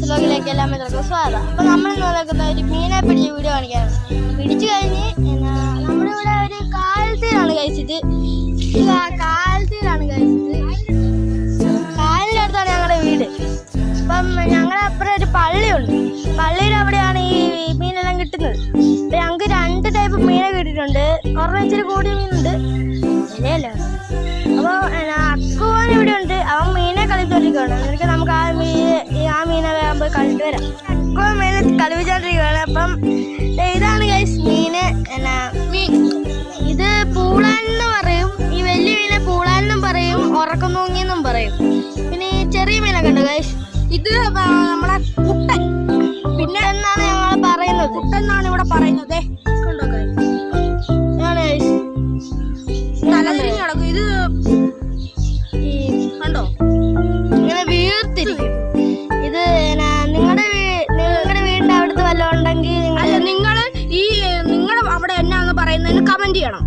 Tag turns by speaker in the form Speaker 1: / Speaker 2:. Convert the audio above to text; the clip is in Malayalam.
Speaker 1: വ്ലോഗിലേക്ക് എല്ലാവർക്കും സ്വാഗതം. അപ്പോൾ നമ്മൾ നടക്കുന്ന ഒരു മീനെ പിടിച്ച വീഡിയോ കാണിക്കാനാണ്. പിടിച്ചു കഴിഞ്ഞ് നമ്മളിവിടെ ഒരു കാലത്തിലാണ് കഴിച്ചത്. കാലിൻ്റെ അടുത്താണ് ഞങ്ങളുടെ വീട്. അപ്പം ഞങ്ങളുടെ അപ്പുറം ഒരു പള്ളിയുണ്ട്. പള്ളിയുടെ അവിടെയാണ് ഈ മീനെല്ലാം കിട്ടുന്നത്. അപ്പം ഞങ്ങൾക്ക് 2 ടൈപ്പ് മീനെ കിട്ടിയിട്ടുണ്ട്. ഒരെണ്ണം ഇച്ചിരി കൂടിയ മീനുണ്ട്, ശരിയല്ലോ. അപ്പോൾ അക്കുവാൻ ഇവിടെ ഉണ്ട്. അവൻ മീനെ കളിച്ചോണ്ടിരിക്കുകയാണ്. എന്നിട്ട് നമുക്ക് ആ മീനെ വേഗം പോയി കളിച്ചിട്ട് വരാം. അക്കുവ മീനെ കളിപ്പിച്ചോണ്ടിരിക്കുകയാണ്. അപ്പം ഇതാണ് ഗൈസ് മീന്. ഇത് പൂളാൻ എന്ന് പറയും. ഈ വലിയ മീനെ പൂളാൻ എന്നും പറയും, ഉറക്കുന്നൂങ്ങിയെന്നും പറയും. പിന്നെ ഈ ചെറിയ മീനൊക്കെ ഉണ്ട് ഗൈസ്.
Speaker 2: ഇത് നമ്മളെ കുട്ടൻ.
Speaker 1: പിന്നെ എന്നാണ് ഞങ്ങൾ പറയുന്നത്,
Speaker 2: കുട്ടെന്നാണ് ഇവിടെ പറയുന്നത്. കണ്ടോ തലതിരിഞ്ഞ് കിടക്കും. ഇത് കണ്ടോ
Speaker 1: ഇങ്ങനെ വീർത്തിരിക്കും. ഇത് നിങ്ങളുടെ വീടിന്റെ അവിടുത്തെ വല്ലതും ഉണ്ടെങ്കിൽ
Speaker 2: നിങ്ങൾ അവിടെ എന്നാന്ന് പറയുന്നതിന് കമന്റ് ചെയ്യണം.